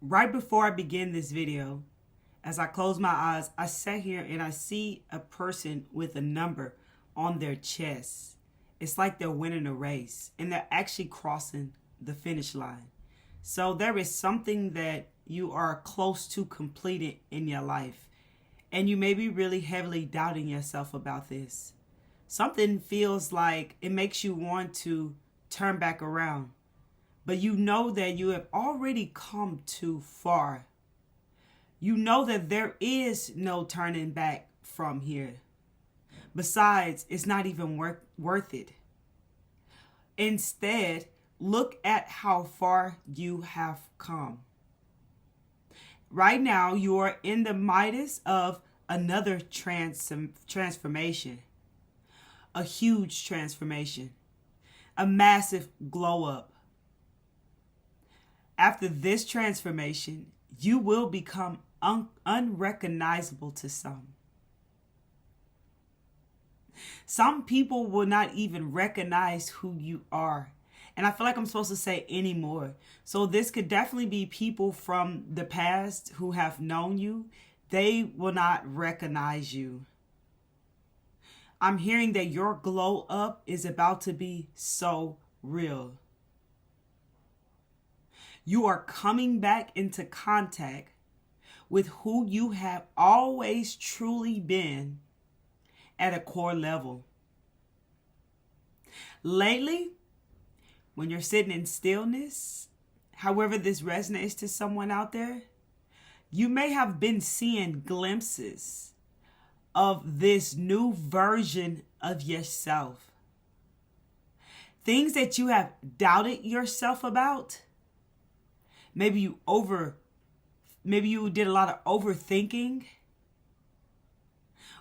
Right before I begin this video, as I close my eyes, I sat here and I see a person with a number on their chest. It's like they're winning a race and they're actually crossing the finish line. So there is something that you are close to completing in your life. And you may be really heavily doubting yourself about this. Something feels like it makes you want to turn back around. But you know that you have already come too far. You know that there is no turning back from here. Besides, it's not even worth it. Instead, look at how far you have come. Right now, you are in the midst of another transformation. A huge transformation. A massive glow up. After this transformation, you will become unrecognizable to some. Some people will not even recognize who you are. And I feel like I'm supposed to say anymore. So this could definitely be people from the past who have known you. They will not recognize you. I'm hearing that your glow up is about to be so real. You are coming back into contact with who you have always truly been at a core level. Lately, when you're sitting in stillness, however this resonates to someone out there, you may have been seeing glimpses of this new version of yourself. Things that you have doubted yourself about. Maybe you did a lot of overthinking.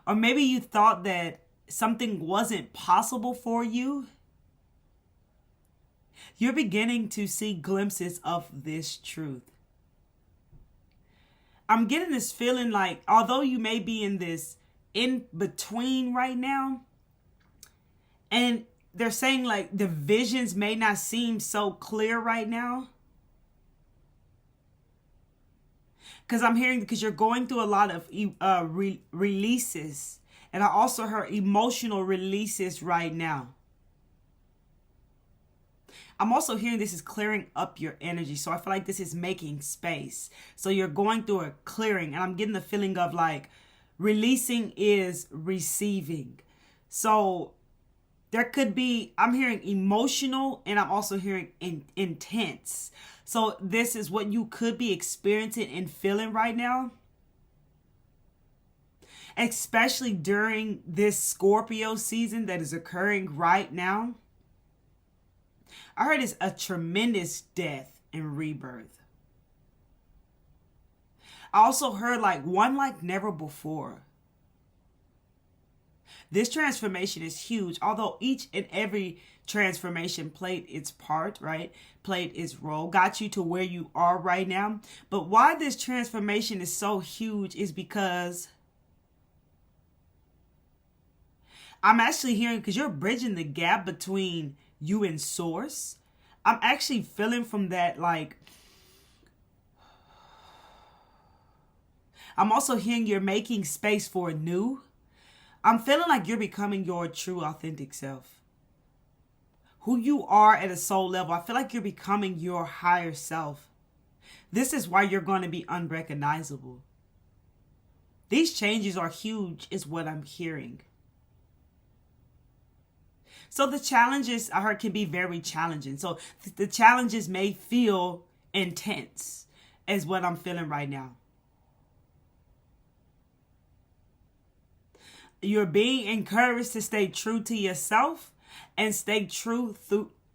Or maybe you thought that something wasn't possible for you. You're beginning to see glimpses of this truth. I'm getting this feeling like, although you may be in this in between right now, and they're saying like the visions may not seem so clear right now. Because I'm hearing, because you're going through a lot of releases. And I also heard emotional releases right now. I'm also hearing this is clearing up your energy. So I feel like this is making space. So you're going through a clearing. And I'm getting the feeling of like releasing is receiving. So there could be, I'm hearing emotional and I'm also hearing intense. So this is what you could be experiencing and feeling right now. Especially during this Scorpio season that is occurring right now. I heard it's a tremendous death and rebirth. I also heard like one like never before. This transformation is huge, although each and every transformation played its part, right? Played its role, got you to where you are right now. But why this transformation is so huge is because I'm actually hearing, because you're bridging the gap between you and source. I'm actually feeling from that, like, I'm also hearing you're making space for new. I'm feeling like you're becoming your true, authentic self. Who you are at a soul level. I feel like you're becoming your higher self. This is why you're going to be unrecognizable. These changes are huge, is what I'm hearing. So the challenges I heard can be very challenging. So the challenges may feel intense, is what I'm feeling right now. You're being encouraged to stay true to yourself and stay true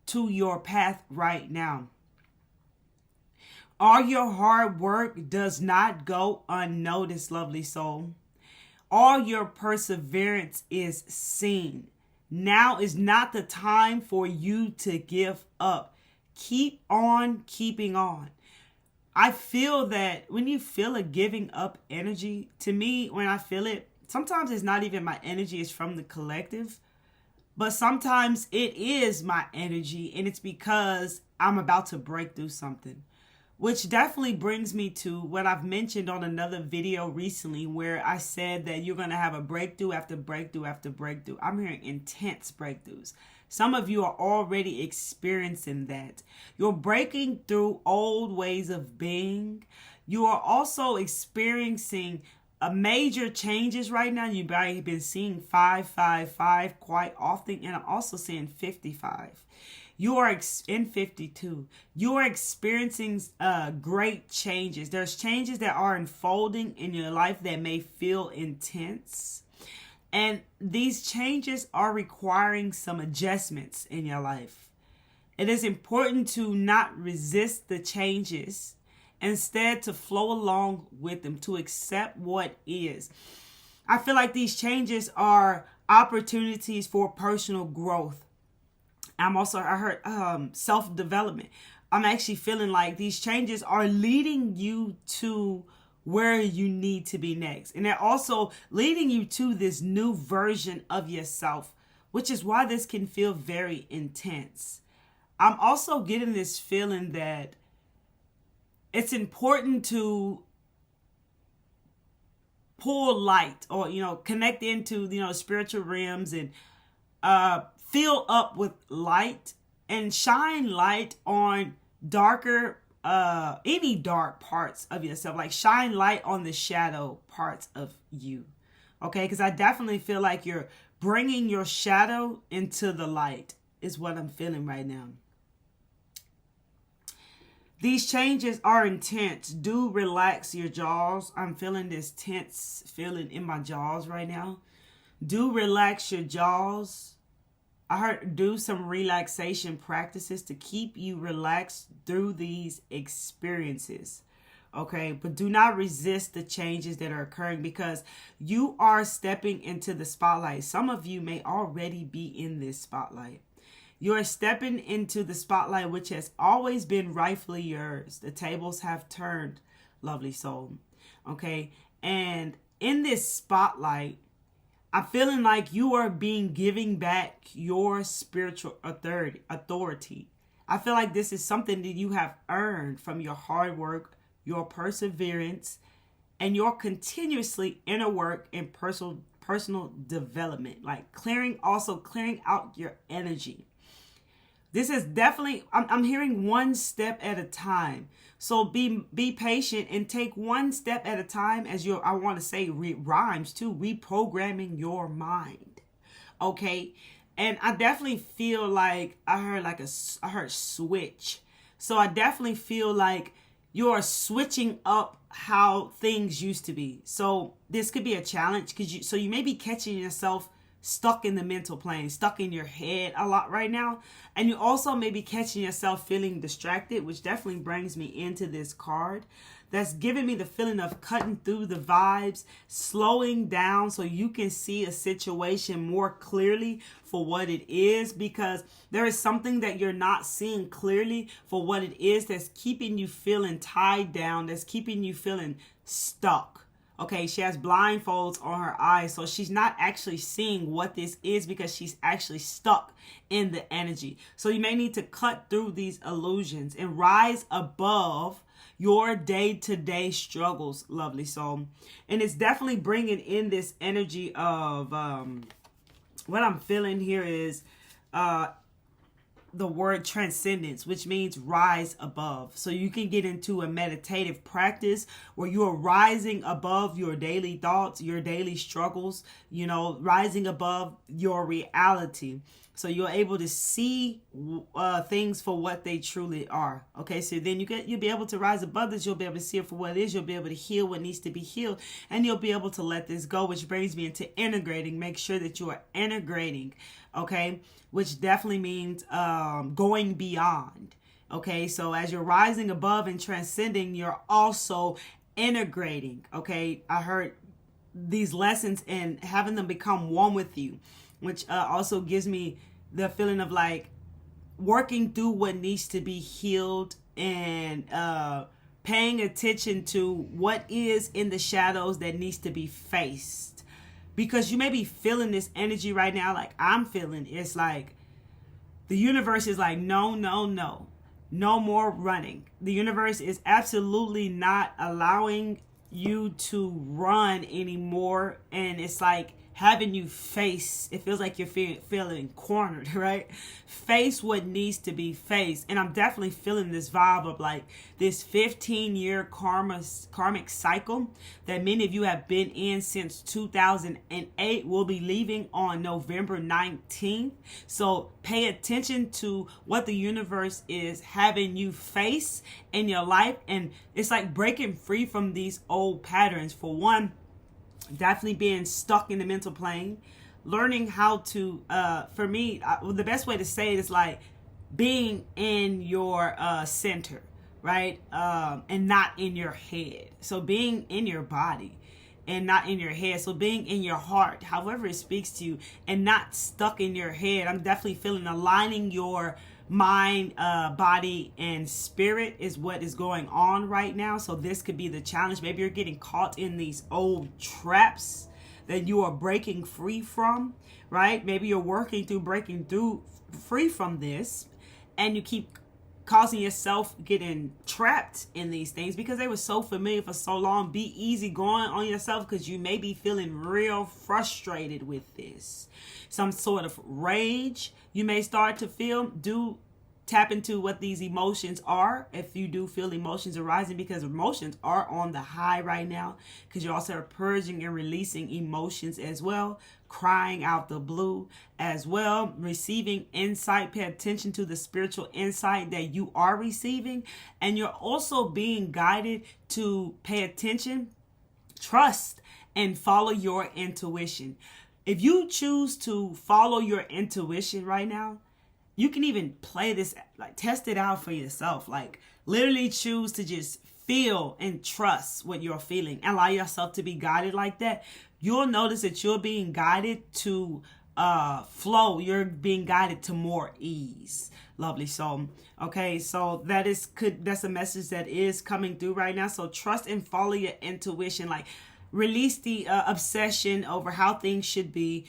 to your path right now. All your hard work does not go unnoticed, lovely soul. All your perseverance is seen. Now is not the time for you to give up. Keep on keeping on. I feel that when you feel a giving up energy, to me, when I feel it, sometimes it's not even my energy, it's from the collective. But sometimes it is my energy, and it's because I'm about to break through something. Which definitely brings me to what I've mentioned on another video recently where I said that you're going to have a breakthrough after breakthrough after breakthrough. I'm hearing intense breakthroughs. Some of you are already experiencing that. You're breaking through old ways of being. You are also experiencing major changes right now. You've probably been seeing 555 quite often, and I'm also seeing 55. You are in 52. You are experiencing great changes. There's changes that are unfolding in your life that may feel intense. And these changes are requiring some adjustments in your life. It is important to not resist the changes, instead to flow along with them, to accept what is. I feel like these changes are opportunities for personal growth. I heard self-development. I'm actually feeling like these changes are leading you to where you need to be next. And they're also leading you to this new version of yourself, which is why this can feel very intense. I'm also getting this feeling that it's important to pull light or, connect into, spiritual realms and fill up with light and shine light on any dark parts of yourself. Like shine light on the shadow parts of you. Okay, because I definitely feel like you're bringing your shadow into the light is what I'm feeling right now. These changes are intense. Do relax your jaws. I'm feeling this tense feeling in my jaws right now. Do relax your jaws. I heard do some relaxation practices to keep you relaxed through these experiences. Okay, but do not resist the changes that are occurring because you are stepping into the spotlight. Some of you may already be in this spotlight. You are stepping into the spotlight, which has always been rightfully yours. The tables have turned, lovely soul. Okay, and in this spotlight, I'm feeling like you are giving back your spiritual authority. I feel like this is something that you have earned from your hard work, your perseverance, and your continuously inner work and personal development. Like clearing out your energy. This is definitely, I'm hearing one step at a time. So be patient and take one step at a time as I want to say rhymes too, reprogramming your mind. Okay. And I definitely feel like I heard switch. So I definitely feel like you're switching up how things used to be. So this could be a challenge because you may be catching yourself stuck in the mental plane, stuck in your head a lot right now. And you also may be catching yourself feeling distracted, which definitely brings me into this card. That's giving me the feeling of cutting through the vibes, slowing down so you can see a situation more clearly for what it is, because there is something that you're not seeing clearly for what it is that's keeping you feeling tied down, that's keeping you feeling stuck. Okay, she has blindfolds on her eyes, so she's not actually seeing what this is because she's actually stuck in the energy. So you may need to cut through these illusions and rise above your day-to-day struggles, lovely soul. And it's definitely bringing in this energy of what I'm feeling here is the word transcendence, which means rise above. So you can get into a meditative practice where you are rising above your daily thoughts, your daily struggles, rising above your reality. So you're able to see things for what they truly are. Okay, so then you'll be able to rise above this. You'll be able to see it for what it is. You'll be able to heal what needs to be healed. And you'll be able to let this go, which brings me into integrating. Make sure that you are integrating, okay, which definitely means going beyond. Okay, so as you're rising above and transcending, you're also integrating. Okay, I heard these lessons and having them become one with you, which also gives me the feeling of like working through what needs to be healed and paying attention to what is in the shadows that needs to be faced. Because you may be feeling this energy right now, like I'm feeling. It's like the universe is like, no, no, no. No more running. The universe is absolutely not allowing you to run anymore. And it's like having you face, it feels like you're feeling cornered, right? Face what needs to be faced. And I'm definitely feeling this vibe of like this 15-year karmic cycle that many of you have been in since 2008 will be leaving on November 19th. So pay attention to what the universe is having you face in your life. And it's like breaking free from these old patterns. For one, definitely being stuck in the mental plane, learning how to for me, the best way to say it is like being in your center, right? And not in your head. So being in your body and not in your head. So being in your heart, however it speaks to you, and not stuck in your head. I'm definitely feeling aligning your mind, body, and spirit is what is going on right now. So this could be the challenge. Maybe you're getting caught in these old traps that you are breaking free from, right? Maybe you're working through breaking through free from this, and you keep causing yourself getting trapped in these things because they were so familiar for so long. Be easy going on yourself because you may be feeling real frustrated with this. Some sort of rage you may start to feel. Do tap into what these emotions are if you do feel emotions arising, because emotions are on the high right now, because you also are purging and releasing emotions as well, crying out the blue as well, receiving insight. Pay attention to the spiritual insight that you are receiving, and you're also being guided to pay attention, trust, and follow your intuition. If you choose to follow your intuition right now, you can even play this, like test it out for yourself. Like literally choose to just feel and trust what you're feeling and allow yourself to be guided like that. You'll notice that you're being guided to flow. You're being guided to more ease. Lovely. So, okay. So that's a message that is coming through right now. So trust and follow your intuition. Like, release the obsession over how things should be,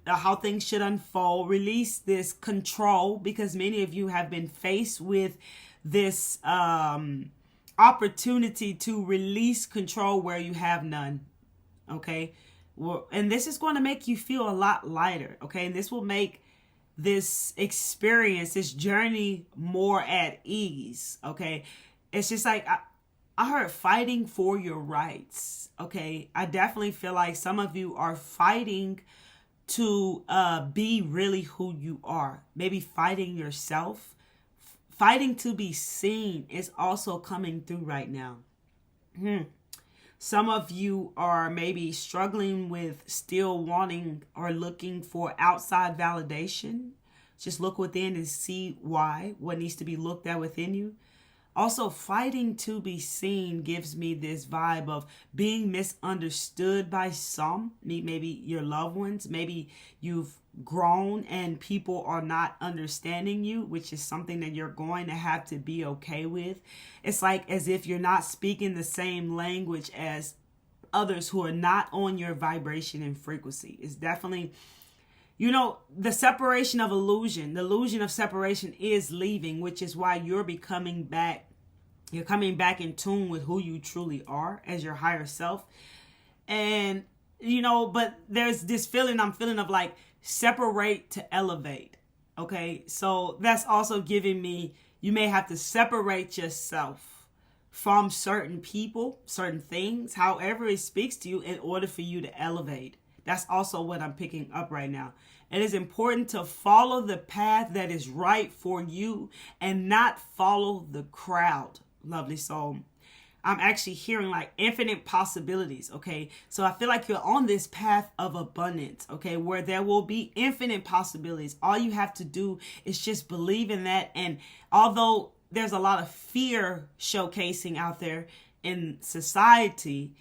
how things should unfold. Release this control, because many of you have been faced with this opportunity to release control where you have none. Okay. Well, and this is going to make you feel a lot lighter. Okay. And this will make this experience, this journey, more at ease. Okay. It's just like, I heard fighting for your rights. Okay. I definitely feel like some of you are fighting to be really who you are. Maybe fighting yourself. Fighting to be seen is also coming through right now. Some of you are maybe struggling with still wanting or looking for outside validation. Just look within and see why, what needs to be looked at within you. Also, fighting to be seen gives me this vibe of being misunderstood by some, maybe your loved ones. Maybe you've grown and people are not understanding you, which is something that you're going to have to be okay with. It's like as if you're not speaking the same language as others who are not on your vibration and frequency. It's definitely, the separation of illusion, the illusion of separation is leaving, which is why you're becoming back. You're coming back in tune with who you truly are as your higher self. And, but there's this feeling I'm feeling of like separate to elevate. Okay. So that's also giving me, you may have to separate yourself from certain people, certain things, however it speaks to you, in order for you to elevate. That's also what I'm picking up right now. It is important to follow the path that is right for you and not follow the crowd. Lovely. So I'm actually hearing like infinite possibilities. Okay. So I feel like you're on this path of abundance. Okay. Where there will be infinite possibilities. All you have to do is just believe in that. And although there's a lot of fear showcasing out there in society,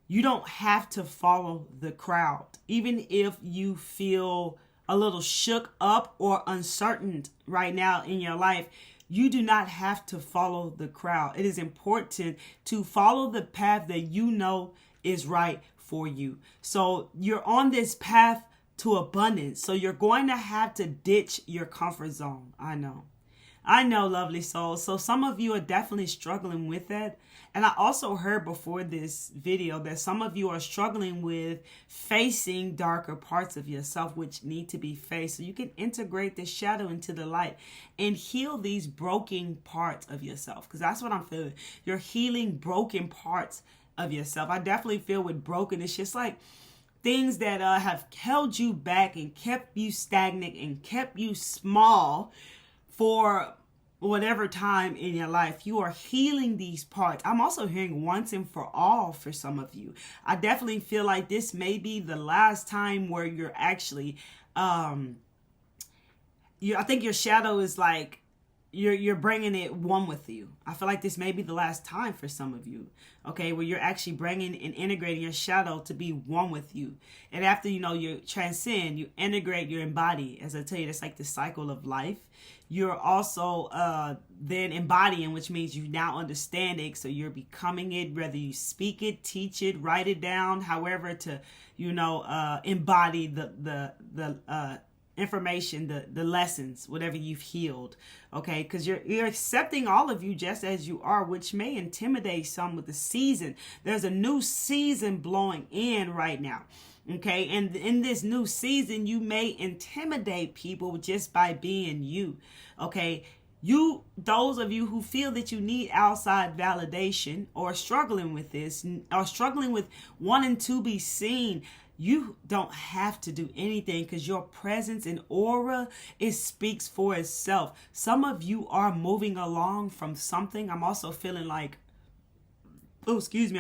you don't have to follow the crowd. Even if you feel a little shook up or uncertain right now in your life, you do not have to follow the crowd. It is important to follow the path that you know is right for you. So you're on this path to abundance. So you're going to have to ditch your comfort zone. I know. I know, lovely souls. So some of you are definitely struggling with that. And I also heard before this video that some of you are struggling with facing darker parts of yourself which need to be faced. So you can integrate the shadow into the light and heal these broken parts of yourself. Because that's what I'm feeling. You're healing broken parts of yourself. I definitely feel with broken, it's just like things that have held you back and kept you stagnant and kept you small for whatever time in your life. You are healing these parts. I'm also hearing once and for all for some of you. I definitely feel like this may be the last time where you're actually I think your shadow is like you're bringing it one with you. I feel like this may be the last time for some of you, okay, where you're actually bringing and integrating your shadow to be one with you. And after, you transcend, you integrate, you embody. As I tell you, that's like the cycle of life. You're also then embodying, which means you now understand it. So you're becoming it, whether you speak it, teach it, write it down, however to, embody the information, the lessons, whatever you've healed, okay? Because you're accepting all of you just as you are, which may intimidate some with the season. There's a new season blowing in right now, okay? And in this new season, you may intimidate people just by being you, okay? Those of you who feel that you need outside validation or struggling with this, or struggling with wanting to be seen, you don't have to do anything because your presence and aura, it speaks for itself. Some of you are moving along from something. I'm also feeling like, I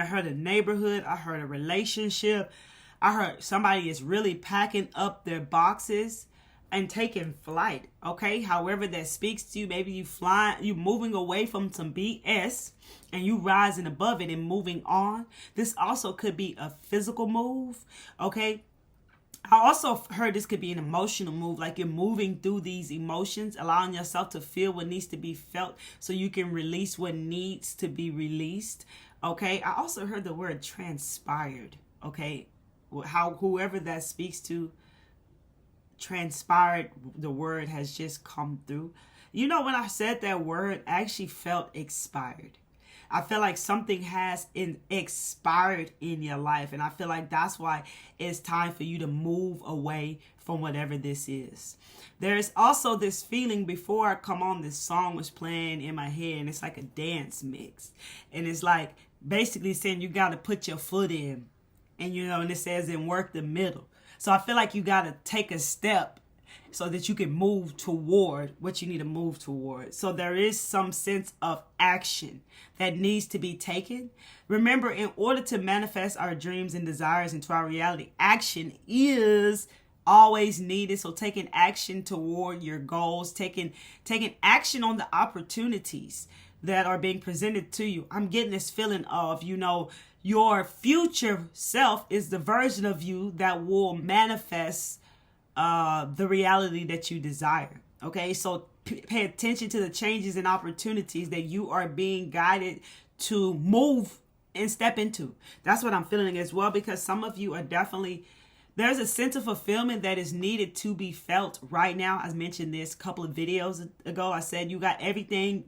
heard a neighborhood. I heard a relationship. I heard somebody is really packing up their boxes and taking flight, okay? However that speaks to you, maybe you moving away from some BS and you rising above it and moving on. This also could be a physical move, okay? I also heard this could be an emotional move, like you're moving through these emotions, allowing yourself to feel what needs to be felt so you can release what needs to be released, okay? I also heard the word transpired, okay? Whoever that speaks to, transpired, the word has just come through. When I said that word, I actually felt expired. I feel like something has expired in your life, and I feel like that's why it's time for you to move away from whatever this is. There's also this feeling, before I come on, this song was playing in my head, and it's like a dance mix, and it's like basically saying you got to put your foot in, and and it says and work the middle. So I feel like you got to take a step so that you can move toward what you need to move toward. So there is some sense of action that needs to be taken. Remember, in order to manifest our dreams and desires into our reality, action is always needed. So taking action toward your goals, taking action on the opportunities that are being presented to you. I'm getting this feeling of, your future self is the version of you that will manifest the reality that you desire. Okay, so pay attention to the changes and opportunities that you are being guided to move and step into. That's what I'm feeling as well, because some of you are definitely, there's a sense of fulfillment that is needed to be felt right now. I mentioned this a couple of videos ago. I said you got everything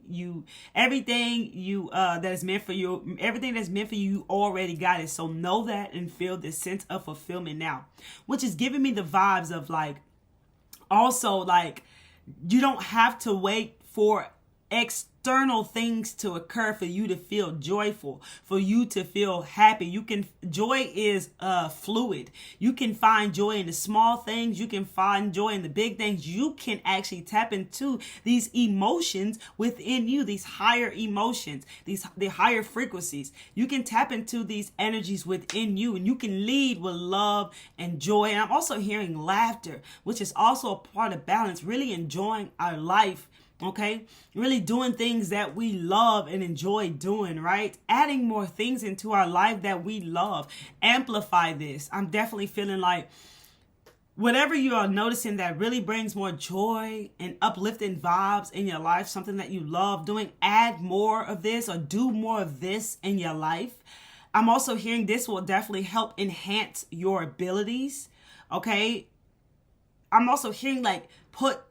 that is meant for you. Everything that's meant for you, you already got it. So know that and feel this sense of fulfillment now, which is giving me the vibes of you don't have to wait for external things to occur for you to feel joyful, for you to feel happy. Joy is fluid. You can find joy in the small things. You can find joy in the big things. You can actually tap into these emotions within you, these higher emotions, the higher frequencies. You can tap into these energies within you, and you can lead with love and joy. And I'm also hearing laughter, which is also a part of balance, really enjoying our life. Okay, really doing things that we love and enjoy doing, right? Adding more things into our life that we love. Amplify this. I'm definitely feeling like whatever you are noticing that really brings more joy and uplifting vibes in your life, something that you love doing, add more of this or do more of this in your life. I'm also hearing this will definitely help enhance your abilities. Okay. I'm also hearing like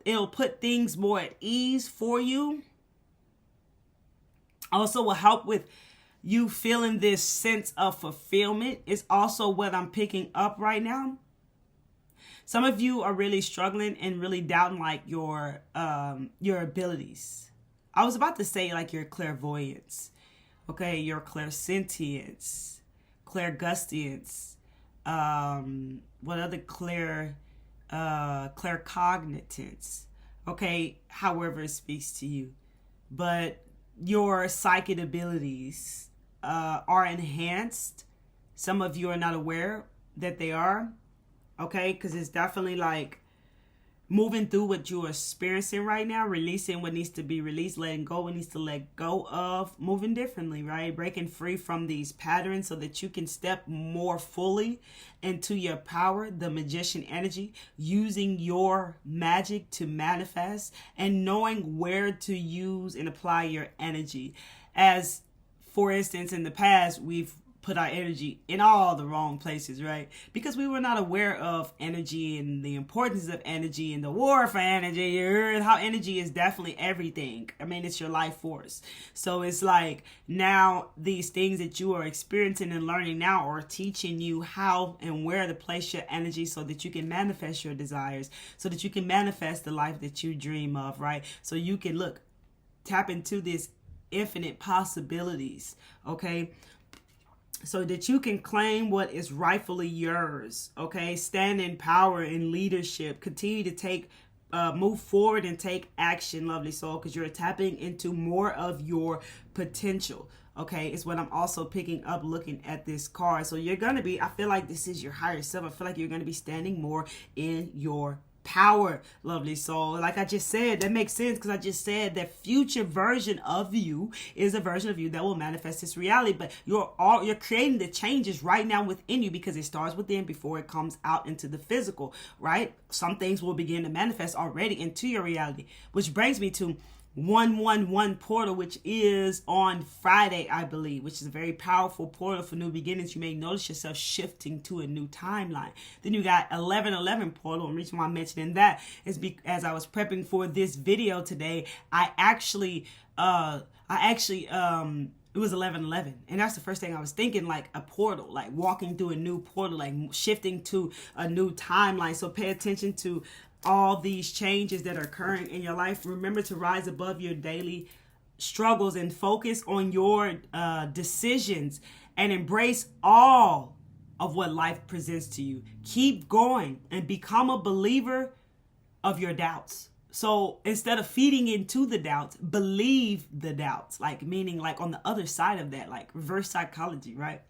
it'll put things more at ease for you. Also will help with you feeling this sense of fulfillment is also what I'm picking up right now. Some of you are really struggling and really doubting like your abilities. I was about to say like your clairvoyance, okay, your clairsentience, clairgustience, what other claircognitance, okay, however it speaks to you. But your psychic abilities are enhanced. Some of you are not aware that they are, okay, because it's definitely like moving through what you're experiencing right now, releasing what needs to be released, letting go what needs to let go of, moving differently, right? Breaking free from these patterns so that you can step more fully into your power, the magician energy, using your magic to manifest and knowing where to use and apply your energy. As, for instance, in the past, we've put our energy in all the wrong places, right? Because we were not aware of energy and the importance of energy and the war for energy. You heard how energy is definitely everything. I mean, it's your life force. So it's like now these things that you are experiencing and learning now are teaching you how and where to place your energy so that you can manifest your desires, so that you can manifest the life that you dream of, right? So you can tap into this infinite possibilities, okay? So that you can claim what is rightfully yours, okay? Stand in power and leadership. Continue to move forward and take action, lovely soul, because you're tapping into more of your potential, okay? It's what I'm also picking up looking at this card. So you're going to be, I feel like this is your higher self. I feel like you're going to be standing more in your power, lovely soul. Like I just said, that makes sense because I just said that future version of you is a version of you that will manifest this reality. But you're creating the changes right now within you because it starts within before it comes out into the physical, right? Some things will begin to manifest already into your reality, which brings me to 111 portal, which is on Friday, I believe, which is a very powerful portal for new beginnings. You may notice yourself shifting to a new timeline. Then you got 1111 portal, and the reason why I'm mentioning that is because as I was prepping for this video today, it was 1111, and that's the first thing I was thinking, like a portal, like walking through a new portal, like shifting to a new timeline. So pay attention to all these changes that are occurring in your life. Remember to rise above your daily struggles and focus on your decisions and embrace all of what life presents to you. Keep going and become a believer of your doubts. So instead of feeding into the doubts, believe the doubts, like meaning like on the other side of that, like reverse psychology, right?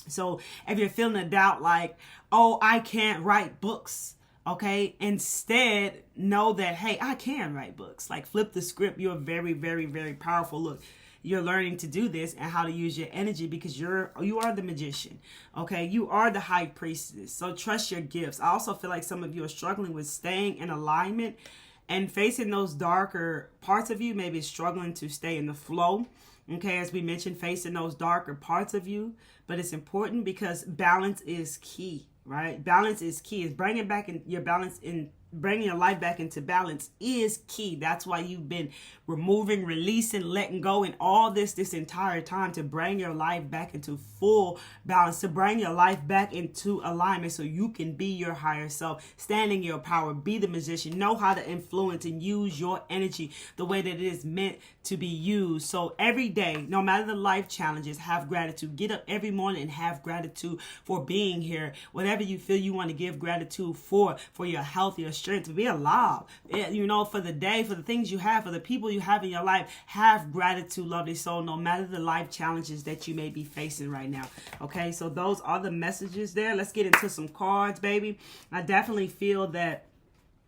So if you're feeling a doubt like, oh, I can't write books, okay, instead know that, hey, I can write books. Like flip the script. You're very, very, very powerful. Look, you're learning to do this and how to use your energy because you are the magician, okay? You are the high priestess. So trust your gifts. I also feel like some of you are struggling with staying in alignment and facing those darker parts of you, maybe struggling to stay in the flow. Okay, as we mentioned, facing those darker parts of you. But it's important because balance is key, right? Balance is key. It's bringing back your balance in bringing your life back into balance is key. That's why you've been removing, releasing, letting go, and all this entire time to bring your life back into full balance, to bring your life back into alignment so you can be your higher self, stand in your power, be the magician, know how to influence and use your energy the way that it is meant to be used. So every day, no matter the life challenges, have gratitude. Get up every morning and have gratitude for being here. Whatever you feel you want to give gratitude for your health, your strength, to be alive, for the day, for the things you have, for the people you have in your life. Have gratitude, lovely soul, no matter the life challenges that you may be facing right now. Okay, so those are the messages there. Let's get into some cards, baby. I definitely feel that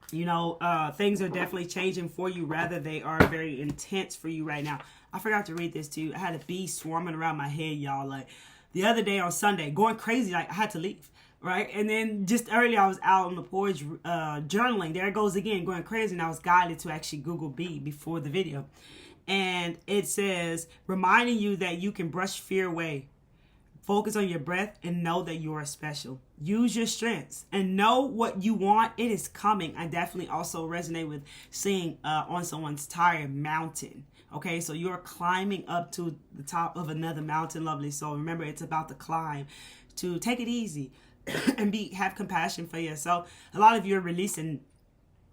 things are definitely changing for you. Rather, they are very intense for you right now. I forgot to read this to you. I had a bee swarming around my head, y'all. Like the other day on Sunday, going crazy. Like I had to leave. Right. And then just earlier I was out on the porch journaling. There it goes again, going crazy. And I was guided to actually Google bee before the video. And it says, reminding you that you can brush fear away. Focus on your breath and know that you are special. Use your strengths and know what you want. It is coming. I definitely also resonate with seeing on someone's tire mountain. Okay, so you're climbing up to the top of another mountain, lovely. So remember, it's about the climb. To take it easy and have compassion for yourself. A lot of you are releasing,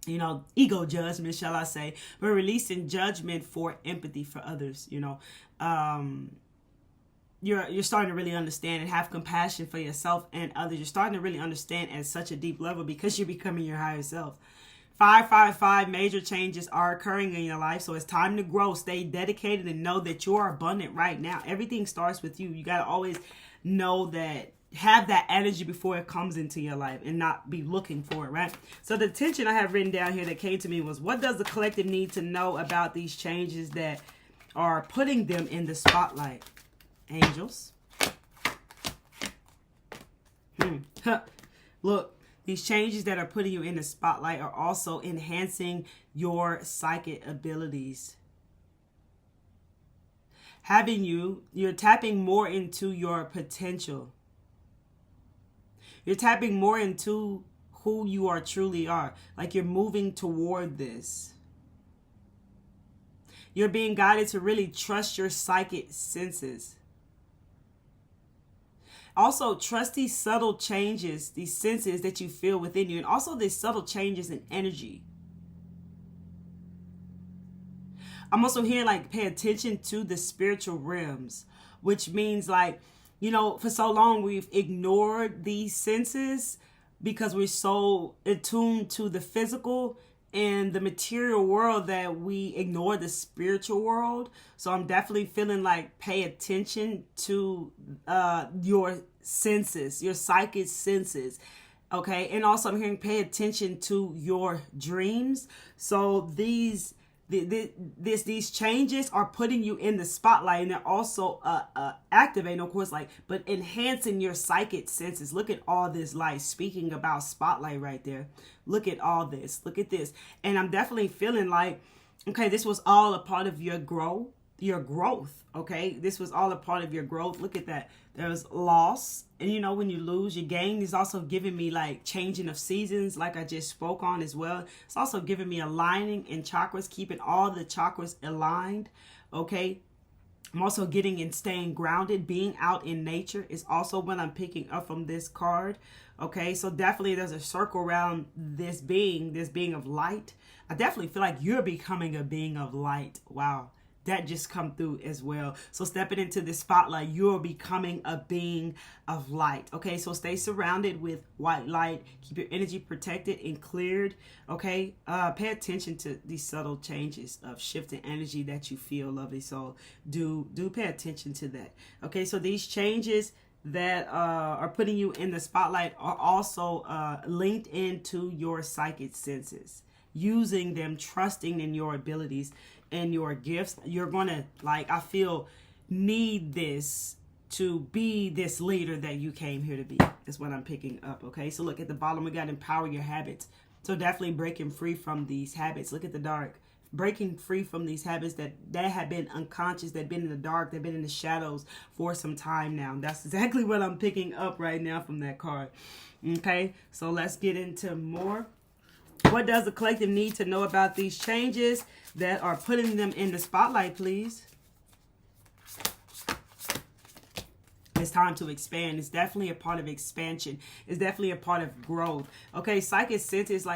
ego judgment, shall I say. We're releasing judgment for empathy for others, You're starting to really understand and have compassion for yourself and others. You're starting to really understand at such a deep level because you're becoming your higher self. 555, major changes are occurring in your life. So it's time to grow. Stay dedicated and know that you are abundant right now. Everything starts with you. You got to always know that, have that energy before it comes into your life and not be looking for it, right? So the tension I have written down here that came to me was, what does the collective need to know about these changes that are putting them in the spotlight? Angels. Look, these changes that are putting you in the spotlight are also enhancing your psychic abilities. You're tapping more into your potential. You're tapping more into who you are truly are. Like you're moving toward this. You're being guided to really trust your psychic senses. Also, trust these subtle changes, these senses that you feel within you, and also these subtle changes in energy. I'm also hearing pay attention to the spiritual realms, which means for so long we've ignored these senses because we're so attuned to the physical and the material world that we ignore the spiritual world. So I'm definitely feeling pay attention to your senses, your psychic senses. Okay. And also I'm hearing pay attention to your dreams. So these changes are putting you in the spotlight, and they're also activating, of course, but enhancing your psychic senses. Look at all this light. Speaking about spotlight right there. Look at all this. Look at this. And I'm definitely feeling okay, this was all a part of your growth. Okay, this was all a part of your growth. Look at that. There's loss, and when you lose, you gain. It's also giving me changing of seasons, like I just spoke on as well. It's also giving me aligning in chakras, keeping all the chakras aligned. Okay, I'm also getting and staying grounded. Being out in nature is also what I'm picking up from this card. Okay, so definitely there's a circle around this being of light. I definitely feel like you're becoming a being of light. Wow. That just come through as well. So stepping into this spotlight, you're becoming a being of light. Okay, so stay surrounded with white light. Keep your energy protected and cleared. Okay, pay attention to these subtle changes of shifting energy that you feel, lovely soul. Do pay attention to that. Okay, so these changes that are putting you in the spotlight are also linked into your psychic senses. Using them, trusting in your abilities and your gifts. You're gonna I feel need this to be this leader that you came here to be, is what I'm picking up. Okay, so look at the bottom, we got empower your habits. So definitely breaking free from these habits. Look at the dark, breaking free from these habits that have been unconscious, that have been in the dark, that have been in the shadows for some time now. That's exactly what I'm picking up right now from that card. Okay, so let's get into more. What does the collective need to know about these changes that are putting them in the spotlight, please? It's time to expand. It's definitely a part of expansion. It's definitely a part of growth. Okay, psychic sense is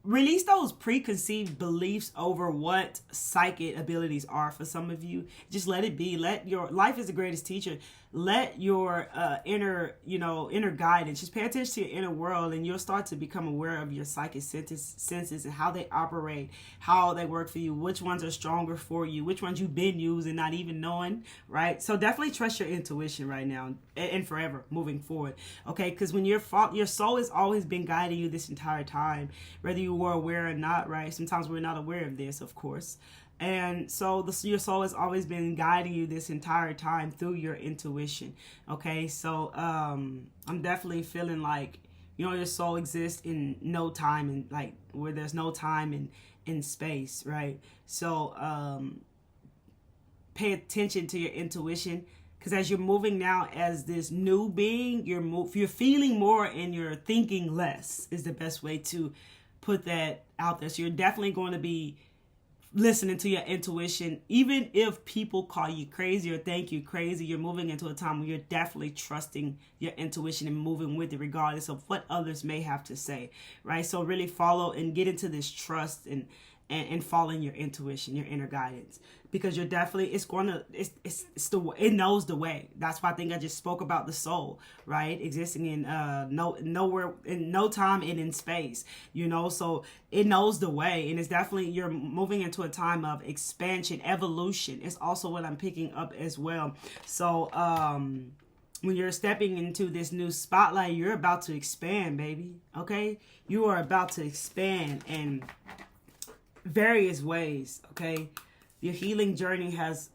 release those preconceived beliefs over what psychic abilities are for some of you. Just let it be. Let your life is the greatest teacher. Let your inner guidance. Just pay attention to your inner world, and you'll start to become aware of your psychic senses and how they operate, how they work for you, which ones are stronger for you, which ones you've been using, not even knowing, right? So definitely trust your intuition right now and forever moving forward, okay? Because when your soul has always been guiding you this entire time, whether you were aware or not, right? Sometimes we're not aware of this, of course. And so your soul has always been guiding you this entire time through your intuition. Okay, so I'm definitely feeling your soul exists in no time, and where there's no time and in space, right? So pay attention to your intuition. Because as you're moving now as this new being, you're feeling more and you're thinking less is the best way to put that out there. So you're definitely going to be listening to your intuition. Even if people call you crazy or think you crazy, you're moving into a time where you're definitely trusting your intuition and moving with it regardless of what others may have to say, right? So really follow and get into this trust and following your intuition, your inner guidance, because you're definitely, it knows the way. That's why I think I just spoke about the soul, right? Existing in nowhere, in no time and in space, so it knows the way. And it's definitely, you're moving into a time of expansion, evolution. It's also what I'm picking up as well. So, when you're stepping into this new spotlight, you're about to expand, baby. Okay? You are about to expand in various ways, okay? Your healing journey has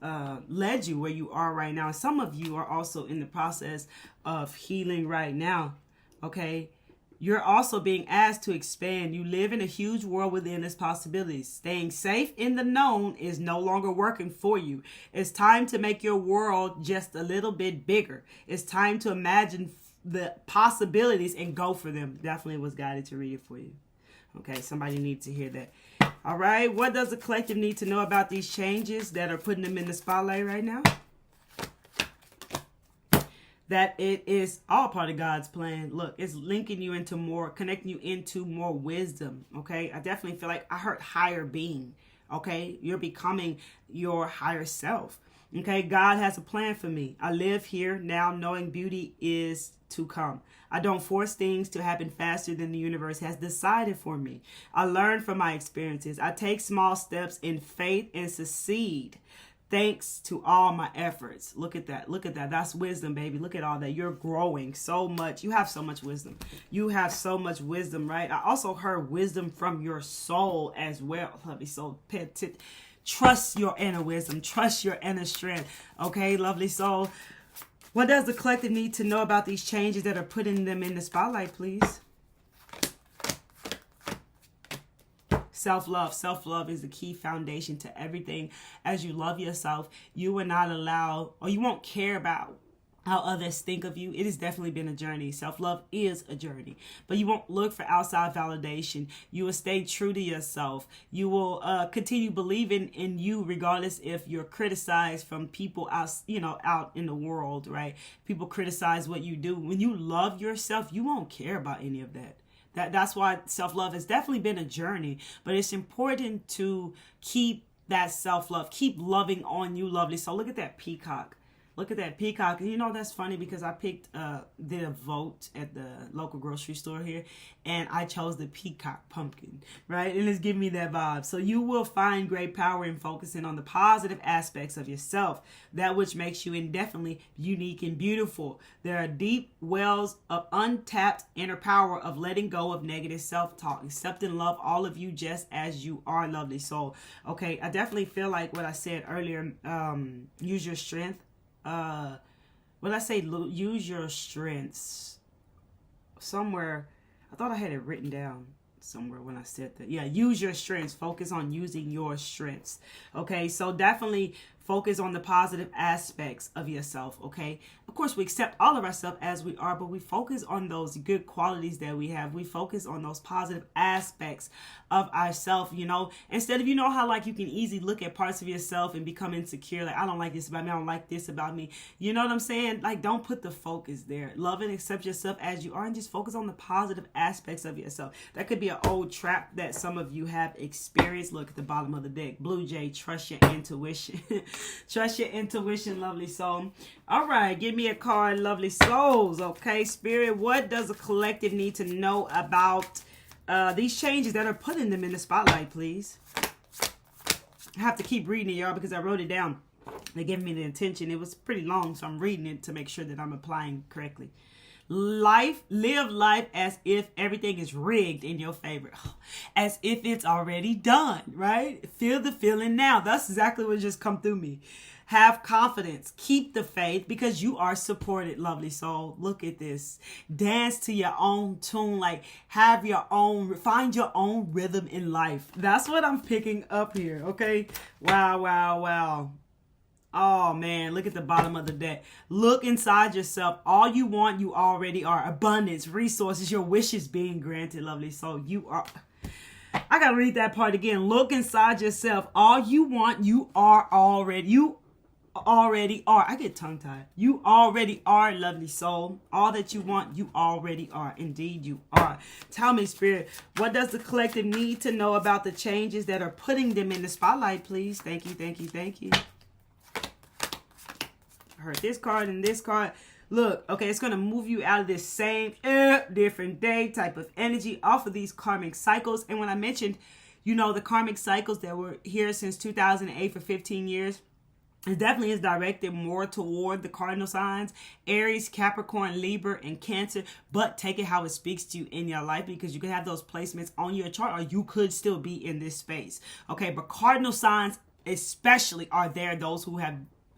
led you where you are right now. Some of you are also in the process of healing right now, okay? You're also being asked to expand. You live in a huge world within its possibilities. Staying safe in the known is no longer working for you. It's time to make your world just a little bit bigger. It's time to imagine the possibilities and go for them. Definitely was guided to read it for you. Okay, somebody needs to hear that. All right, what does the collective need to know about these changes that are putting them in the spotlight right now? That it is all part of God's plan. Look, it's linking you into more, connecting you into more wisdom, okay? I definitely feel like I heard higher being, okay? You're becoming your higher self, okay? God has a plan for me. I live here now knowing beauty is to come. I don't force things to happen faster than the universe has decided for me. I learn from my experiences. I take small steps in faith and succeed thanks to all my efforts. Look at that. Look at that. That's wisdom, baby. Look at all that. You're growing so much. You have so much wisdom. You have so much wisdom, right? I also heard wisdom from your soul as well. Lovely soul. Trust your inner wisdom. Trust your inner strength. Okay, lovely soul. What does the collective need to know about these changes that are putting them in the spotlight, please? Self-love. Self-love is the key foundation to everything. As you love yourself, you will not allow, or you won't care about how others think of you. It has definitely been a journey. Self-love is a journey, but you won't look for outside validation. You will stay true to yourself. You will continue believing in you, regardless if you're criticized from people out, out in the world, right? People criticize what you do. When you love yourself, you won't care about any of that. That's why self-love has definitely been a journey, but it's important to keep that self-love, keep loving on you, lovely. So look at that peacock. Look at that peacock. And that's funny because I did a vote at the local grocery store here, and I chose the peacock pumpkin, right? And it's giving me that vibe. So you will find great power in focusing on the positive aspects of yourself, that which makes you indefinitely unique and beautiful. There are deep wells of untapped inner power of letting go of negative self-talk. Accept and love all of you just as you are, lovely soul. Okay, I definitely feel like what I said earlier, use your strength. Use your strengths. Somewhere, I thought I had it written down somewhere when I said that. Yeah, use your strengths. Focus on using your strengths. Okay, so definitely focus on the positive aspects of yourself, okay? Of course, we accept all of ourselves as we are, but we focus on those good qualities that we have. We focus on those positive aspects of ourselves, Instead of, how, like, you can easily look at parts of yourself and become insecure. Like, I don't like this about me. I don't like this about me. You know what I'm saying? Like, don't put the focus there. Love and accept yourself as you are and just focus on the positive aspects of yourself. That could be an old trap that some of you have experienced. Look at the bottom of the deck. Blue Jay, trust your intuition. Trust your intuition, lovely soul. All right, give me a card, lovely souls. Okay, Spirit, what does a collective need to know about these changes that are putting them in the spotlight, please? I have to keep reading it, y'all, because I wrote it down. They gave me the intention. It was pretty long, so I'm reading it to make sure that I'm applying correctly. Live life as if everything is rigged in your favor, as if it's already done, right? Feel the feeling now. That's exactly what just come through me. Have confidence. Keep the faith because you are supported, lovely soul. Look at this. Dance to your own tune. Like, find your own rhythm in life. That's what I'm picking up here, okay? Wow. Oh man, look at the bottom of the deck. Look inside yourself. All you want, you already are. Abundance, resources, your wishes being granted, lovely soul. You are. I gotta read that part again. Look inside yourself. All you want, you are already. You already are. I get tongue tied. You already are, lovely soul. All that you want, you already are. Indeed, you are. Tell me, Spirit, what does the collective need to know about the changes that are putting them in the spotlight, please? Thank you, thank you, thank you. I heard this card and this card. Look, okay, it's going to move you out of this same different day type of energy off of these karmic cycles. And when I mentioned, you know, the karmic cycles that were here since 2008 for 15 years, it definitely is directed more toward the cardinal signs, Aries, Capricorn, Libra, and Cancer. But take it how it speaks to you in your life, because you can have those placements on your chart, or you could still be in this space. Okay, but cardinal signs especially are there, those who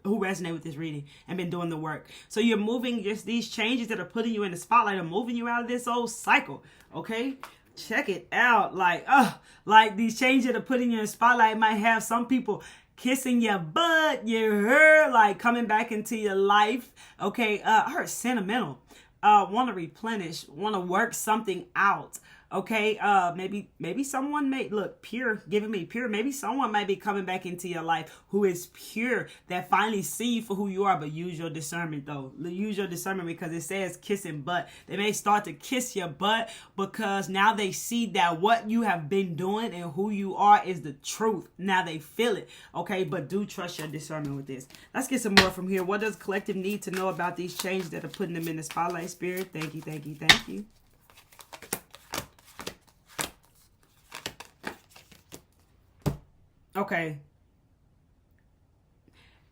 resonate with this reading and been doing the work. So you're moving, just these changes that are putting you in the spotlight are moving you out of this old cycle. Okay, check it out. Like these changes that are putting you in the spotlight might have some people kissing your butt, your hair, like coming back into your life. Okay, I heard sentimental, want to replenish, want to work something out. Okay, maybe someone may look pure, giving me pure. Maybe someone might be coming back into your life who is pure, that finally see you for who you are. But use your discernment, though. Use your discernment, because it says kissing butt. They may start to kiss your butt because now they see that what you have been doing and who you are is the truth. Now they feel it. Okay, but do trust your discernment with this. Let's get some more from here. What does collective need to know about these changes that are putting them in the spotlight, Spirit? Thank you, thank you, thank you. Okay.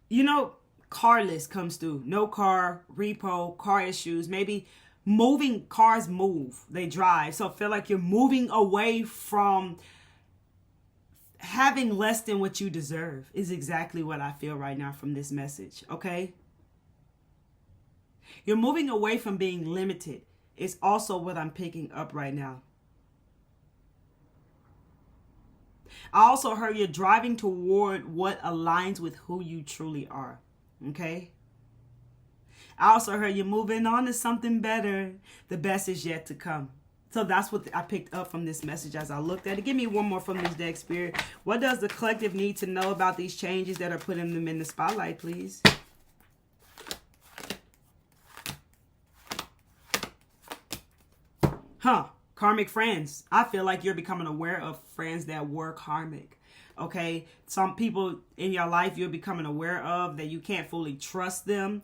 You know, car list comes through. No car, repo, car issues. Maybe moving, cars move. They drive. So I feel like you're moving away from having less than what you deserve is exactly what I feel right now from this message. Okay? You're moving away from being limited. It's also what I'm picking up right now. I also heard you're driving toward what aligns with who you truly are. Okay? I also heard you're moving on to something better. The best is yet to come. So that's what I picked up from this message as I looked at it. Give me one more from this deck, Spirit. What does the collective need to know about these changes that are putting them in the spotlight, please? Karmic friends. I feel like you're becoming aware of friends that were karmic. Okay, some people in your life you're becoming aware of that you can't fully trust them.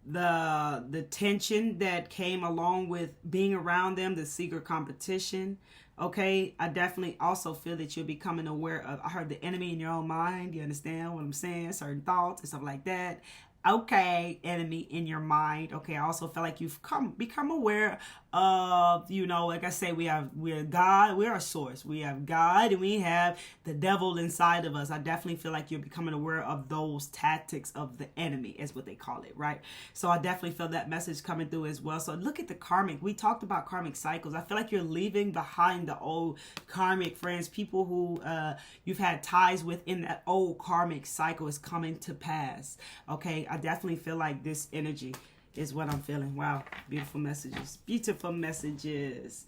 The tension that came along with being around them, the secret competition. Okay, I definitely also feel that you're becoming aware of, I heard the enemy in your own mind. You understand what I'm saying? Certain thoughts and stuff like that. Okay, enemy in your mind. Okay, I also feel like you've become aware of, you know, like I say, we're God, we're our source. We have God and we have the devil inside of us. I definitely feel like you're becoming aware of those tactics of the enemy, is what they call it, right? So I definitely feel that message coming through as well. So look at the karmic. We talked about karmic cycles. I feel like you're leaving behind the old karmic friends, people who you've had ties with in that old karmic cycle is coming to pass. Okay, I definitely feel like this energy is what I'm feeling. Wow, beautiful messages. Beautiful messages.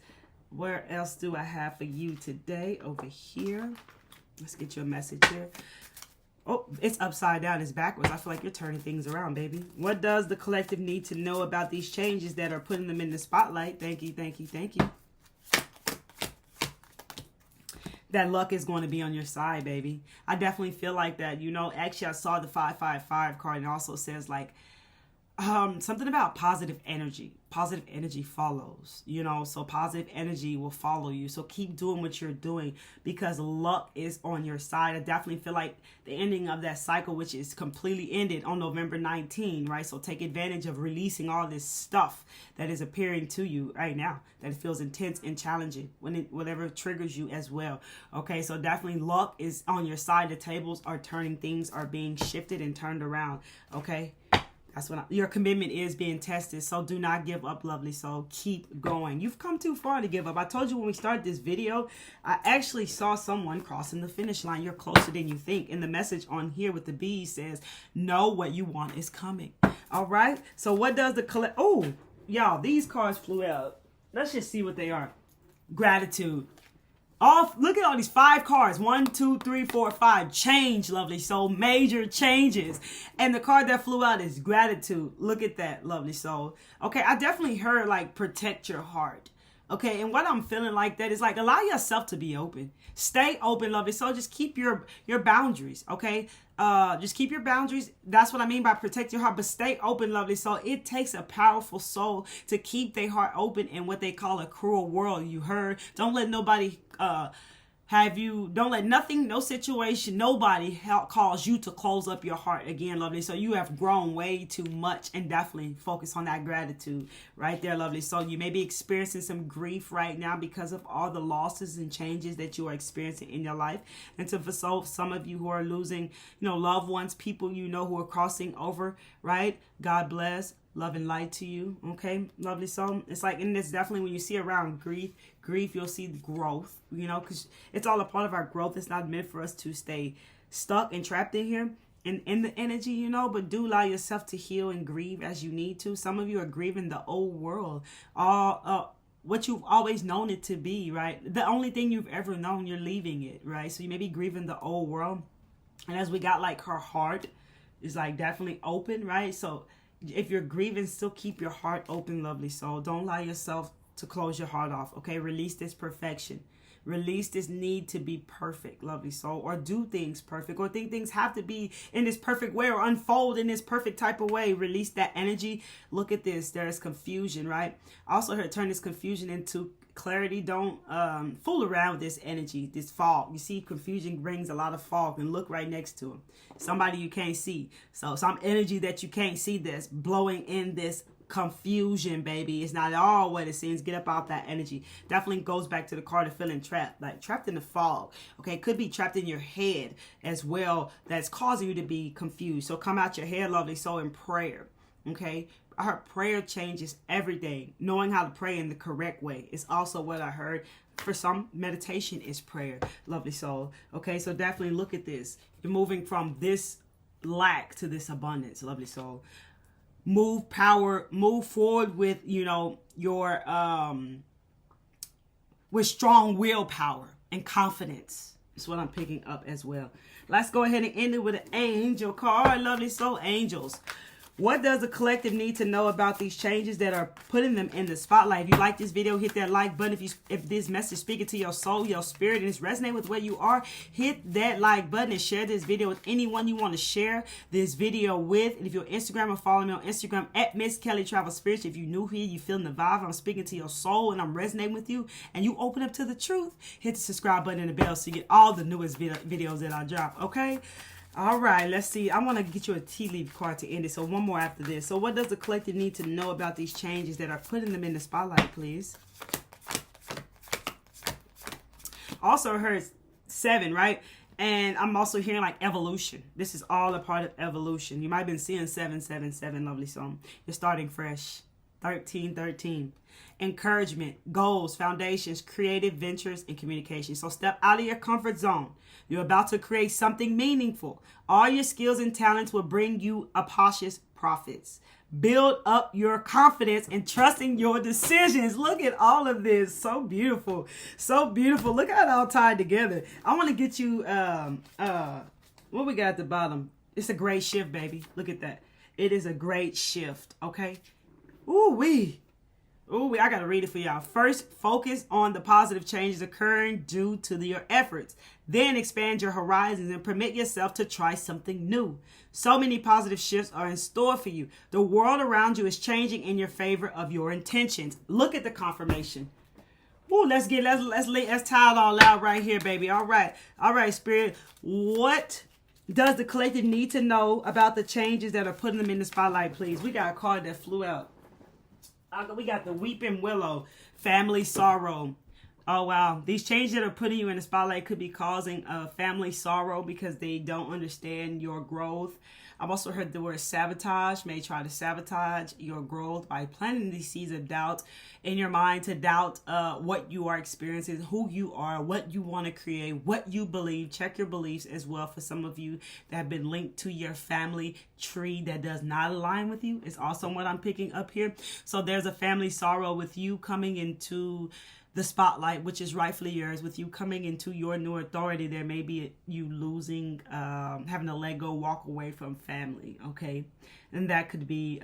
Where else do I have for you today? Over here. Let's get your message here. Oh, it's upside down. It's backwards. I feel like you're turning things around, baby. What does the collective need to know about these changes that are putting them in the spotlight? Thank you, thank you, thank you. That luck is going to be on your side, baby. I definitely feel like that. You know, actually, I saw the 555 card, and it also says, like, something about positive energy. Positive energy follows, you know, so positive energy will follow you. So keep doing what you're doing because luck is on your side. I definitely feel like the ending of that cycle, which is completely ended on November 19, right? So take advantage of releasing all this stuff that is appearing to you right now, that it feels intense and challenging, whatever triggers you as well. Okay, so definitely luck is on your side. The tables are turning, things are being shifted and turned around. Okay. That's what your commitment is being tested. So do not give up, lovely soul. Keep going. You've come too far to give up. I told you when we started this video, I actually saw someone crossing the finish line. You're closer than you think. And the message on here with the bees says, know what you want is coming. All right. So what does the oh, y'all, these cards flew out. Let's just see what they are. Gratitude. Look at all these 5 cards. 1, 2, 3, 4, 5. Change, lovely soul. Major changes. And the card that flew out is gratitude. Look at that, lovely soul. Okay, I definitely heard like protect your heart. Okay, and what I'm feeling like that is like allow yourself to be open. Stay open, lovely soul. Just keep your boundaries, okay? Just keep your boundaries. That's what I mean by protect your heart. But stay open, lovely soul. It takes a powerful soul to keep their heart open in what they call a cruel world. You heard? Don't let nobody don't let nothing, no situation, nobody cause you to close up your heart again, lovely. So you have grown way too much, and definitely focus on that gratitude right there, lovely. So you may be experiencing some grief right now because of all the losses and changes that you are experiencing in your life. And so for some of you who are losing, loved ones, people who are crossing over, right? God bless. Love and light to you. Okay, lovely soul. It's like, and it's definitely when you see around grief, you'll see growth, because it's all a part of our growth. It's not meant for us to stay stuck and trapped in here in the energy, but do allow yourself to heal and grieve as you need to. Some of you are grieving the old world, what you've always known it to be, right? The only thing you've ever known, you're leaving it, right? So you may be grieving the old world. And as we got like her heart is like definitely open, right? So if you're grieving, still keep your heart open, lovely soul. Don't allow yourself to close your heart off, okay? Release this perfection. Release this need to be perfect, lovely soul, or do things perfect, or think things have to be in this perfect way or unfold in this perfect type of way. Release that energy. Look at this. There's confusion, right? Also heard turn this confusion into clarity. Don't fool around with this energy, this fog. You see, confusion brings a lot of fog, and look right next to him. Somebody you can't see. So some energy that you can't see that's blowing in this confusion, baby. It's not at all what it seems. Get up out that energy. Definitely goes back to the card of feeling trapped, like trapped in the fog. Okay, could be trapped in your head as well. That's causing you to be confused. So come out your head, lovely soul, in prayer. Okay, I heard prayer changes everything. Knowing how to pray in the correct way is also what I heard. For some, meditation is prayer, lovely soul. Okay, so definitely look at this. You're moving from this lack to this abundance, lovely soul. Move forward with, your, with strong willpower and confidence. That's what I'm picking up as well. Let's go ahead and end it with an angel card, lovely soul. Angels. What does the collective need to know about these changes that are putting them in the spotlight? If you like this video, hit that like button. If this message is speaking to your soul, your spirit, and it's resonating with where you are, hit that like button and share this video with anyone you want to share this video with. And if you're on Instagram, or follow me on Instagram at Miss Kelly Travel Spirits. If you're new here, you feeling the vibe, I'm speaking to your soul and I'm resonating with you, and you open up to the truth, hit the subscribe button and the bell so you get all the newest videos that I drop, okay? All right, let's see. I want to get you a tea leaf card to end it. So one more after this. So what does the collective need to know about these changes that are putting them in the spotlight, please? Also heard 7, right? And I'm also hearing like evolution. This is all a part of evolution. You might have been seeing 777, lovely song. You're starting fresh. 1313. Encouragement, goals, foundations, creative ventures, and communication. So step out of your comfort zone. You're about to create something meaningful. All your skills and talents will bring you apocious profits. Build up your confidence and trust in your decisions. Look at all of this. So beautiful. So beautiful. Look how it all tied together. I want to get you, what we got at the bottom? It's a great shift, baby. Look at that. It is a great shift, okay? Ooh-wee. Ooh, I got to read it for y'all. First, focus on the positive changes occurring due to your efforts. Then expand your horizons and permit yourself to try something new. So many positive shifts are in store for you. The world around you is changing in your favor of your intentions. Look at the confirmation. Ooh, let's tie it all out right here, baby. All right, Spirit. What does the collective need to know about the changes that are putting them in the spotlight, please? We got a card that flew out. We got the Weeping Willow, family sorrow. Oh, wow. These changes that are putting you in the spotlight could be causing family sorrow because they don't understand your growth. I've also heard the word sabotage may try to sabotage your growth by planting these seeds of doubt in your mind, to doubt what you are experiencing, who you are, what you want to create, what you believe. Check your beliefs as well. For some of you that have been linked to your family tree that does not align with you, is also what I'm picking up here. So there's a family sorrow with you coming into the spotlight, which is rightfully yours. With you coming into your new authority, there may be you losing, having to let go, walk away from family, okay? And that could be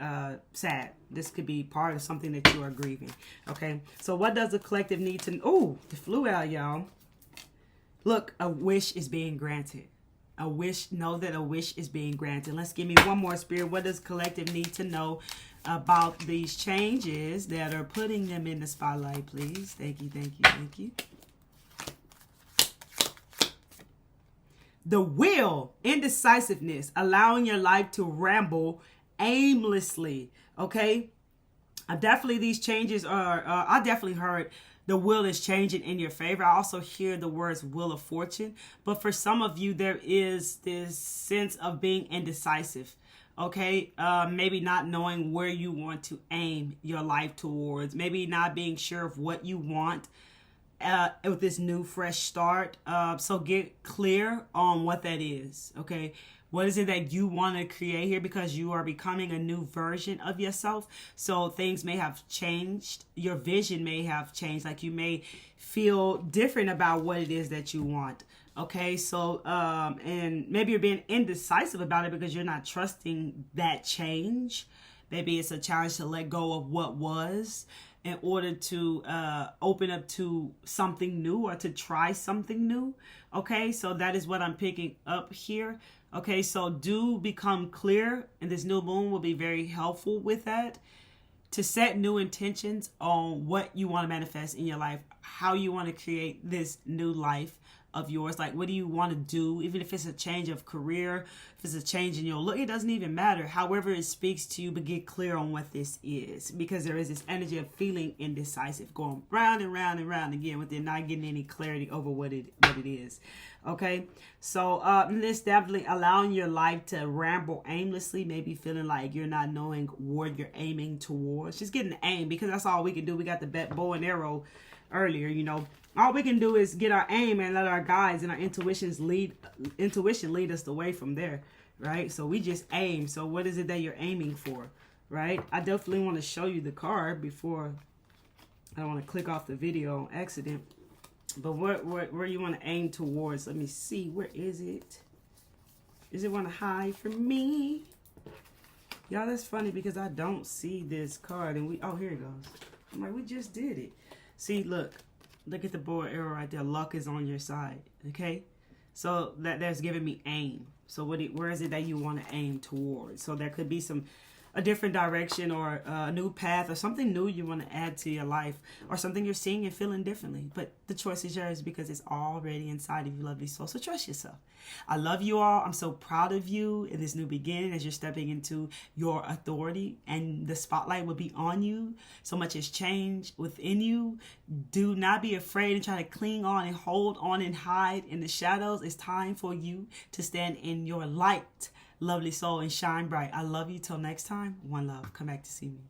sad. This could be part of something that you are grieving, okay? So what does the collective need to... Oh, it flew out, y'all. Look, a wish is being granted. A wish, know that a wish is being granted. Let's give me one more, Spirit. What does collective need to know about these changes that are putting them in the spotlight, please? Thank you, thank you, thank you. The will, indecisiveness, allowing your life to ramble aimlessly, okay? Definitely these changes are, I definitely heard the will is changing in your favor. I also hear the words wheel of fortune. But for some of you, there is this sense of being indecisive. Okay, maybe not knowing where you want to aim your life towards, maybe not being sure of what you want with this new fresh start. So get clear on what that is. Okay, what is it that you want to create here? Because you are becoming a new version of yourself. So things may have changed. Your vision may have changed. Like you may feel different about what it is that you want. Okay, so, and maybe you're being indecisive about it because you're not trusting that change. Maybe it's a challenge to let go of what was in order to open up to something new or to try something new. Okay, so that is what I'm picking up here. Okay, so do become clear, and this new moon will be very helpful with that. To set new intentions on what you want to manifest in your life, how you want to create this new life of yours. Like, what do you want to do? Even if it's a change of career, if it's a change in your look, it doesn't even matter. However it speaks to you, but get clear on what this is, because there is this energy of feeling indecisive, going round and round and round again with it, not getting any clarity over what it is. Okay, so this definitely allowing your life to ramble aimlessly, maybe feeling like you're not knowing where you're aiming towards. Just getting the aim, because that's all we can do. We got the bow and arrow earlier, you know. All we can do is get our aim and let our guides and our intuition lead us the way from there, right? So we just aim. So what is it that you're aiming for, right? I definitely want to show you the card before I don't want to click off the video on accident. But where you want to aim towards? Let me see. Where is it? Is it want to hide from me? Y'all, that's funny because I don't see this card. And oh, here it goes. I'm like, we just did it. See, look at the bow and arrow right there. Luck is on your side. Okay, so that's giving me aim. So where is it that you want to aim towards? So there could be a different direction or a new path or something new you want to add to your life, or something you're seeing and feeling differently. But the choice is yours because it's already inside of you, lovely soul. So trust yourself. I love you all. I'm so proud of you in this new beginning as you're stepping into your authority, and the spotlight will be on you. So much has changed within you. Do not be afraid and try to cling on and hold on and hide in the shadows. It's time for you to stand in your light, lovely soul, and shine bright. I love you. Till next time. One love. Come back to see me.